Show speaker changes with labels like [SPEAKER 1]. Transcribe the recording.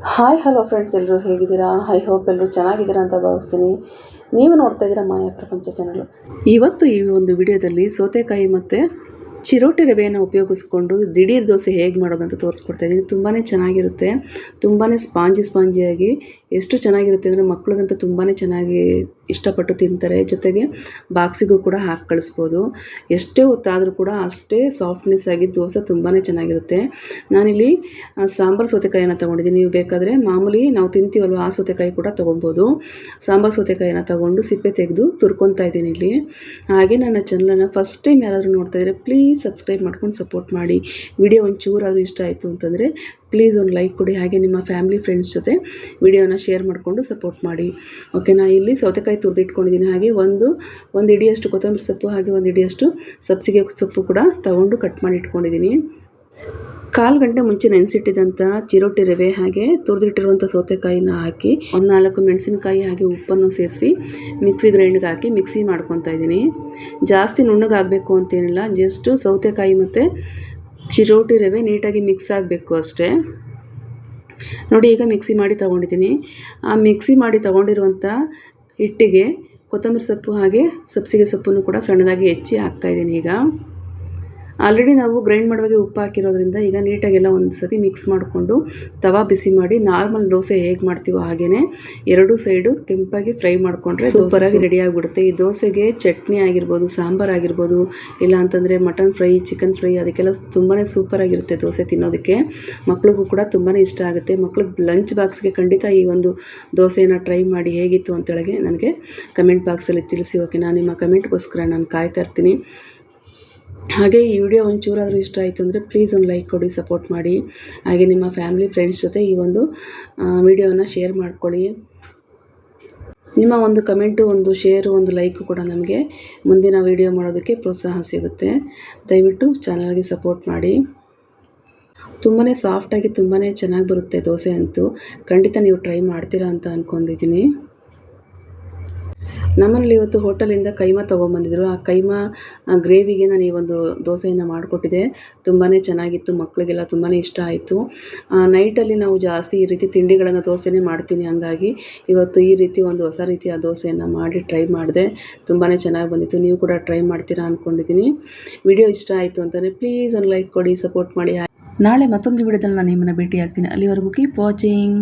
[SPEAKER 1] Hi hello friends, ಎಲ್ಲರೂ ಹೇಗಿದ್ದೀರಾ? I hope ಎಲ್ಲರೂ ಚೆನ್ನಾಗಿದ್ದೀರಾ ಅಂತ ಭಾವಿಸ್ತೀನಿ. ನೀವು ನೋಡ್ತಾ ಇದ್ದೀರಾ ಮಾಯಾ ಪ್ರಪಂಚ ಚಾನಲ್. ಇವತ್ತು ಈ ಒಂದು ವಿಡಿಯೋದಲ್ಲಿ ಸೌತೆಕಾಯಿ ಮತ್ತು ಚಿರೋಟಿ ರವೆಯನ್ನು ಉಪಯೋಗಿಸ್ಕೊಂಡು ದಿಢೀರ್ ದೋಸೆ ಹೇಗೆ ಮಾಡೋದು ಅಂತ ತೋರಿಸ್ಕೊಡ್ತಾ ಇದ್ದೀನಿ. ತುಂಬಾ ಚೆನ್ನಾಗಿರುತ್ತೆ, ತುಂಬಾ ಸ್ಪಾಂಜಿಯಾಗಿ ಎಷ್ಟು ಚೆನ್ನಾಗಿರುತ್ತೆ ಅಂದರೆ ಮಕ್ಳಿಗಂತೂ ತುಂಬಾ ಚೆನ್ನಾಗಿ ಇಷ್ಟಪಟ್ಟು ತಿಂತಾರೆ. ಜೊತೆಗೆ ಬಾಕ್ಸಿಗೂ ಕೂಡ ಹಾಕಿ ಕಳಿಸ್ಬೋದು. ಎಷ್ಟೇ ಹೊತ್ತಾದರೂ ಕೂಡ ಅಷ್ಟೇ ಸಾಫ್ಟ್ನೆಸ್ ಆಗಿ ದೋಸೆ ತುಂಬಾ ಚೆನ್ನಾಗಿರುತ್ತೆ. ನಾನಿಲ್ಲಿ ಸಾಂಬಾರು ಸೌತೆಕಾಯಿನ ತೊಗೊಂಡಿದ್ದೀನಿ. ನೀವು ಬೇಕಾದರೆ ಮಾಮೂಲಿ ನಾವು ತಿಂತೀವಲ್ವ ಆ ಸೌತೆಕಾಯಿ ಕೂಡ ತೊಗೊಬೋದು. ಸಾಂಬಾರು ಸೌತೆಕಾಯಿನ ತೊಗೊಂಡು ಸಿಪ್ಪೆ ತೆಗೆದು ತುರ್ಕೊತಾ ಇದ್ದೀನಿ ಇಲ್ಲಿ. ಹಾಗೆ ನನ್ನ ಚಾನಲನ್ನು ಫಸ್ಟ್ ಟೈಮ್ ಯಾರಾದರೂ ನೋಡ್ತಾ ಇದ್ದರೆ ಪ್ಲೀಸ್ ಸಬ್ಸ್ಕ್ರೈಬ್ ಮಾಡ್ಕೊಂಡು ಸಪೋರ್ಟ್ ಮಾಡಿ. ವಿಡಿಯೋ ಒಂಚೂರಾದರೂ ಇಷ್ಟ ಆಯಿತು ಅಂತಂದರೆ ಪ್ಲೀಸ್ ಒಂದು ಲೈಕ್ ಕೊಡಿ. ಹಾಗೆ ನಿಮ್ಮ ಫ್ಯಾಮಿಲಿ ಫ್ರೆಂಡ್ಸ್ ಜೊತೆ ವಿಡಿಯೋನ ಶೇರ್ ಮಾಡಿಕೊಂಡು ಸಪೋರ್ಟ್ ಮಾಡಿ. ಓಕೆನಾ? ಇಲ್ಲಿ ಸೌತೆಕಾಯಿ ತುರಿದಿಟ್ಕೊಂಡಿದ್ದೀನಿ. ಹಾಗೆ ಒಂದು ಹಿಡಿಯಷ್ಟು ಕೊತ್ತಂಬರಿ ಸೊಪ್ಪು, ಹಾಗೆ ಒಂದು ಹಿಡಿಯಷ್ಟು ಸಬ್ಸಿಗೆ ಸೊಪ್ಪು ಕೂಡ ತಗೊಂಡು ಕಟ್ ಮಾಡಿ ಇಟ್ಕೊಂಡಿದ್ದೀನಿ. 1/4 ಗಂಟೆ ಮುಂಚೆ ನೆನೆಸಿಟ್ಟಿದ್ದಂಥ ಚಿರೋಟಿ ರವೆ ಹಾಗೆ ತುರಿದಿಟ್ಟಿರುವಂಥ ಸೌತೆಕಾಯಿನ ಹಾಕಿ 4 ಮೆಣಸಿನಕಾಯಿ ಹಾಗೆ ಉಪ್ಪನ್ನು ಸೇರಿಸಿ ಮಿಕ್ಸಿ ಗ್ರೈಂಡ್ಗೆ ಹಾಕಿ ಮಿಕ್ಸಿ ಮಾಡ್ಕೊತಾ ಇದ್ದೀನಿ. ಜಾಸ್ತಿ ನುಣ್ಣಗಾಗಬೇಕು ಅಂತೇನಿಲ್ಲ, ಜಸ್ಟು ಸೌತೆಕಾಯಿ ಮತ್ತು ಚಿರೋಟಿ ರವೆ ನೀಟಾಗಿ ಮಿಕ್ಸ್ ಆಗಬೇಕು ಅಷ್ಟೇ. ನೋಡಿ, ಈಗ ಮಿಕ್ಸಿ ಮಾಡಿ ತೊಗೊಂಡಿದ್ದೀನಿ. ಆ ಮಿಕ್ಸಿ ಮಾಡಿ ತೊಗೊಂಡಿರುವಂಥ ಹಿಟ್ಟಿಗೆ ಕೊತ್ತಂಬರಿ ಸೊಪ್ಪು ಹಾಗೆ ಸಬ್ಸಿಗೆ ಸೊಪ್ಪನ್ನು ಕೂಡ ಸಣ್ಣದಾಗಿ ಹೆಚ್ಚಿ ಹಾಕ್ತಾಯಿದ್ದೀನಿ. ಈಗ ಆಲ್ರೆಡಿ ನಾವು ಗ್ರೈಂಡ್ ಮಾಡುವಾಗ ಉಪ್ಪು ಹಾಕಿರೋದ್ರಿಂದ ಈಗ ನೀಟಾಗೆಲ್ಲ ಒಂದು ಸತಿ ಮಿಕ್ಸ್ ಮಾಡಿಕೊಂಡು ತವಾ ಬಿಸಿ ಮಾಡಿ ನಾರ್ಮಲ್ ದೋಸೆ ಹೇಗೆ ಮಾಡ್ತೀವೋ ಹಾಗೆಯೇ 2 ಸೈಡು ಕೆಂಪಾಗಿ ಫ್ರೈ ಮಾಡಿಕೊಂಡ್ರೆ ಸೂಪರಾಗಿ ರೆಡಿ ಆಗಿಬಿಡುತ್ತೆ. ಈ ದೋಸೆಗೆ ಚಟ್ನಿ ಆಗಿರ್ಬೋದು, ಸಾಂಬಾರು ಆಗಿರ್ಬೋದು, ಇಲ್ಲ ಅಂತಂದರೆ ಮಟನ್ ಫ್ರೈ, ಚಿಕನ್ ಫ್ರೈ, ಅದಕ್ಕೆಲ್ಲ ತುಂಬಾ ಸೂಪರಾಗಿರುತ್ತೆ ದೋಸೆ ತಿನ್ನೋದಕ್ಕೆ. ಮಕ್ಳಿಗೂ ಕೂಡ ತುಂಬಾ ಇಷ್ಟ ಆಗುತ್ತೆ. ಮಕ್ಳಿಗೆ ಲಂಚ್ ಬಾಕ್ಸ್ಗೆ ಖಂಡಿತ ಈ ಒಂದು ದೋಸೆಯನ್ನು ಟ್ರೈ ಮಾಡಿ ಹೇಗಿತ್ತು ಅಂತೇಳಿ ನನಗೆ ಕಮೆಂಟ್ ಬಾಕ್ಸಲ್ಲಿ ತಿಳಿಸಿ. ಓಕೆ, ನಾನು ನಿಮ್ಮ ಕಮೆಂಟ್ಗೋಸ್ಕರ ನಾನು ಕಾಯ್ತಾ ಇರ್ತೀನಿ. ಹಾಗೆ ಈ ವಿಡಿಯೋ ಒಂಚೂರಾದರೂ ಇಷ್ಟ ಆಯಿತು ಅಂದರೆ ಪ್ಲೀಸ್ ಒಂದು ಲೈಕ್ ಕೊಡಿ, ಸಪೋರ್ಟ್ ಮಾಡಿ. ಹಾಗೆ ನಿಮ್ಮ ಫ್ಯಾಮಿಲಿ ಫ್ರೆಂಡ್ಸ್ ಜೊತೆ ಈ ಒಂದು ವಿಡಿಯೋನ ಶೇರ್ ಮಾಡ್ಕೊಳ್ಳಿ. ನಿಮ್ಮ ಒಂದು ಕಮೆಂಟು, ಒಂದು ಶೇರು, ಒಂದು ಲೈಕು ಕೂಡ ನಮಗೆ ಮುಂದಿನ ವಿಡಿಯೋ ಮಾಡೋದಕ್ಕೆ ಪ್ರೋತ್ಸಾಹ ಸಿಗುತ್ತೆ. ದಯವಿಟ್ಟು ಚಾನಲ್ಗೆ ಸಪೋರ್ಟ್ ಮಾಡಿ. ತುಂಬಾ ಸಾಫ್ಟಾಗಿ ತುಂಬಾ ಚೆನ್ನಾಗಿ ಬರುತ್ತೆ ದೋಸೆ ಅಂತೂ. ಖಂಡಿತ ನೀವು ಟ್ರೈ ಮಾಡ್ತೀರಾ ಅಂತ ಅಂದ್ಕೊಂಡಿದ್ದೀನಿ. ನಮ್ಮನೇಲಿ ಇವತ್ತು ಹೋಟೆಲಿಂದ ಕೈಮಾ ತೊಗೊಂಬಂದಿದ್ರು. ಆ ಕೈಮಾ ಗ್ರೇವಿಗೆ ನಾನು ಈ ಒಂದು ದೋಸೆಯನ್ನು ಮಾಡಿಕೊಟ್ಟಿದ್ದೆ. ತುಂಬಾ ಚೆನ್ನಾಗಿತ್ತು, ಮಕ್ಕಳಿಗೆಲ್ಲ ತುಂಬಾ ಇಷ್ಟ ಆಯಿತು. ನೈಟಲ್ಲಿ ನಾವು ಜಾಸ್ತಿ ಈ ರೀತಿ ತಿಂಡಿಗಳನ್ನು ದೋಸೆನೇ ಮಾಡ್ತೀನಿ. ಹಾಗಾಗಿ ಇವತ್ತು ಈ ರೀತಿ ಒಂದು ಹೊಸ ರೀತಿಯ ದೋಸೆಯನ್ನು ಮಾಡಿ ಟ್ರೈ ಮಾಡಿದೆ. ತುಂಬಾ ಚೆನ್ನಾಗಿ ಬಂದಿತ್ತು. ನೀವು ಕೂಡ ಟ್ರೈ ಮಾಡ್ತೀರಾ ಅಂದ್ಕೊಂಡಿದ್ದೀನಿ. ವಿಡಿಯೋ ಇಷ್ಟ ಆಯಿತು ಅಂತಲೇ ಪ್ಲೀಸ್ ಒಂದು ಲೈಕ್ ಕೊಡಿ, ಸಪೋರ್ಟ್ ಮಾಡಿ. ನಾಳೆ ಮತ್ತೊಂದು ವಿಡಿಯೋದಲ್ಲಿ ನಾನು ನಿಮ್ಮನ್ನು ಭೇಟಿ ಆಗ್ತೀನಿ. ಅಲ್ಲಿವರೆಗೂ ಕೀಪ್ ವಾಚಿಂಗ್.